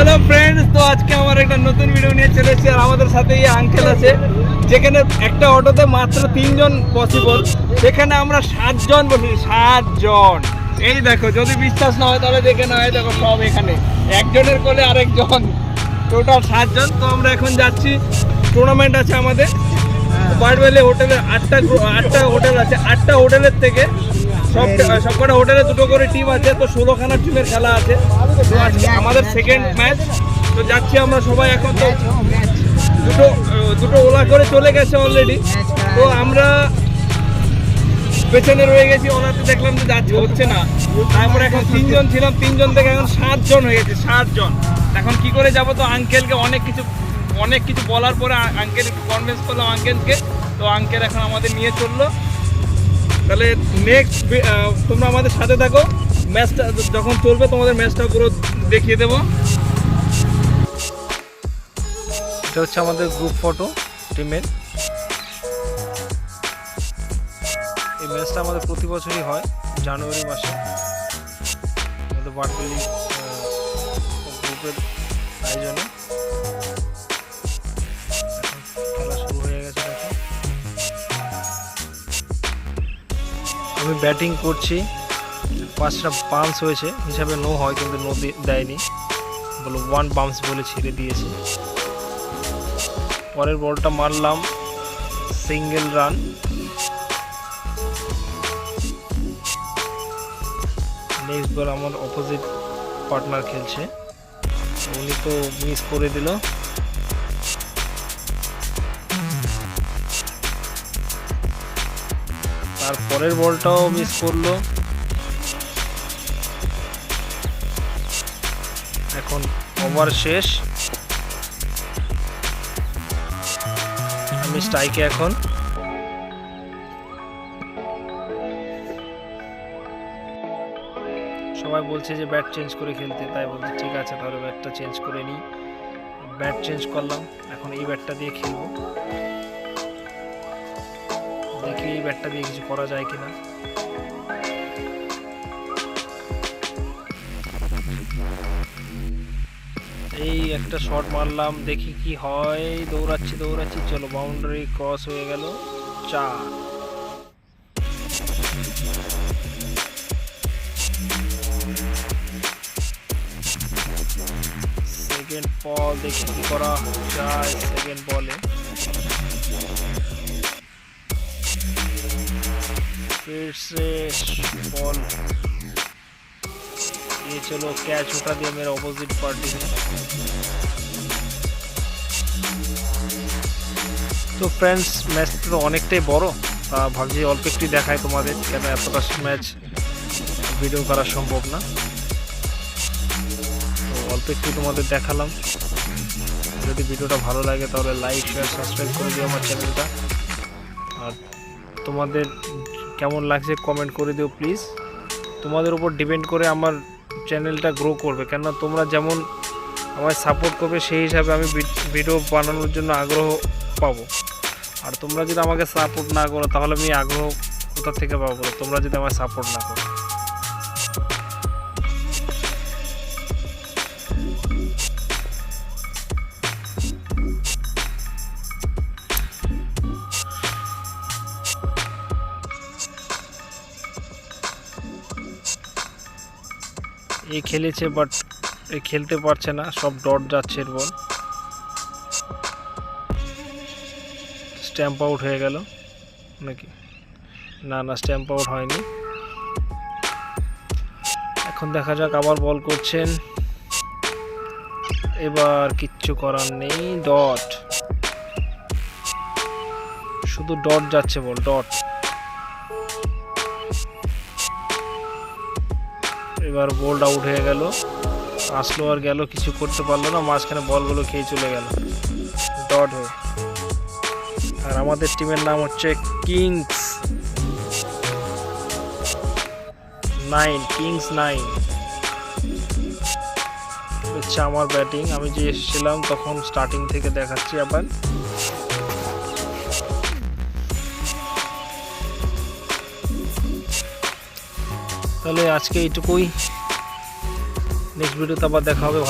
Hello friends, তো আজকে আমার একটা নতুন ভিডিও নিয়ে চলে এসেছি। আর আমাদের সাথে এই আঙ্কেল আছে, যেখানে একটা অটোতে মাত্র 3 জন পসিবল, সেখানে আমরা 7 জন বসি। 7 জন, এই দেখো, যদি বিশ্বাস না হয় তাহলে দেখে না হয়, দেখো সব এখানে একজনের কোলে আরেকজন, টোটাল 7 জন। তো আমরা এখন যাচ্ছি, টুর্নামেন্ট আছে আমাদের বারবেলে হোটেলে। 8টা হোটেল আছে, 8টা হোটেলের থেকে সবকটা হোটেলে 2টো করে টিম আছে, তো 16খানা টিমের খেলা আছে। তো আজকে আমাদের সেকেন্ড ম্যাচ, তো যাচ্ছি আমরা সবাই। এখন তো দুটো ওলা করে চলে গেছে অলরেডি, তো আমরা পেছনে রয়ে গেছি। ওলাতে দেখলাম যে যাচ্ছে, হচ্ছে না। তারপরে এখন 3 জন ছিলাম, 3 জন থেকে এখন 7 জন হয়ে গেছে। 7 জন এখন কি করে যাব? তো আঙ্কেলকে অনেক কিছু বলার পরে আঙ্কেল একটু কনভিন্স করলাম আঙ্কেলকে, তো আঙ্কেল এখন আমাদের নিয়ে চললো। তাহলে নেক্সট তোমরা আমাদের সাথে থাকো, ম্যাচটা যখন চলবে তোমাদের ম্যাচটা পুরো দেখিয়ে দেবো। এটা হচ্ছে আমাদের গ্রুপ ফটো টিমের। এই ম্যাচটা আমাদের প্রতি বছরই হয় জানুয়ারি মাসে, আমাদের বারবেলি গ্রুপের আয়োজনে। খেলা শুরু হয়ে গেছে। দেখো, আমি ব্যাটিং করছি, 5টা বাউন্স হয়েছে, হিসাবে নো হয়, কিন্তু নো দেয়নি, বলো 1 বাউন্স বলে ছেড়ে দিয়েছে। পরের বলটা মারলাম, সিঙ্গেল রান। নেক্সট বল আমার অপোজিট পার্টনার খেলছে, উনি তো মিস করে দিল। তার পরের বলটাও মিস করলো। এখন ওভার শেষ, আমি স্ট্রাইকে। এখন সবাই বলছে যে ব্যাট চেঞ্জ করে খেলতে, তাই বলছে ঠিক আছে তাহলে ব্যাটটা চেঞ্জ করে নিই। ব্যাট চেঞ্জ করলাম, এখন এই ব্যাটটা দিয়ে খেলবো। দেখি এই ব্যাটটা দিয়ে কিছু করা যায় কিনা। এই একটা শট মারলাম, দেখি কি হয়। দৌড়াচ্ছি, চলো, বাউন্ডারি ক্রস হয়ে গেল। 4। সেকেন্ড বল, দেখি কি করা যায় সেকেন্ড বলে। फिर से बॉल, ये चलो कैच उठा दिया मेरा ऑपोजिट पार्टी ने। তো ফ্রেন্ডস, ম্যাচটা তো অনেকটাই বড়, ভাবছি অল্প একটু দেখাই তোমাদের, কেন এতটা ম্যাচ ভিডিও করা সম্ভব না। তো অল্প একটু তোমাদের দেখালাম। যদি ভিডিওটা ভালো লাগে তাহলে লাইক, শেয়ার, সাবস্ক্রাইব করে দিও আমার চ্যানেলটা। আর তোমাদের কেমন লাগছে কমেন্ট করে দিও প্লিজ। তোমাদের উপর ডিপেন্ড করে আমার চ্যানেলটা গ্রো করবে, কেননা তোমরা যেমন আমায় সাপোর্ট করবে সেই হিসাবে আমি ভিডিও বানানোর জন্য আগ্রহ পাবো। আর তোমরা যদি আমাকে সাপোর্ট না করো তাহলে আমি আগ্রহ কোথা থেকে পাবো, তোমরা যদি আমায় সাপোর্ট না করো। এই খেলেছে, বাট এই খেলতে পারছে না, সব ডট যাচ্ছে এর বল। স্ট্যাম্প আউট হয়ে গেল নাকি? না, স্ট্যাম্প আউট হয়নি। এখন দেখা যাক, আবার বল করছেন, এবার কিচ্ছু করার নেই। ডট, শুধু ডট যাচ্ছে বল, ডট। এবার বোল্ড আউট হয়ে গেল, আসলো আর গেল, কিছু করতে পারলো না, মাঝখানে বলগুলো খেয়ে চলে গেল ডট হয়ে। আর আমাদের টিমের নাম হচ্ছে কিংস 9। হচ্ছে আমার ব্যাটিং, আমি যে এসেছিলাম তখন স্টার্টিং থেকে দেখাচ্ছি আবার। তাহলে আজকে এইটুকুই, নেক্সট ভিডিওতে আবার দেখা হবে। ভালো।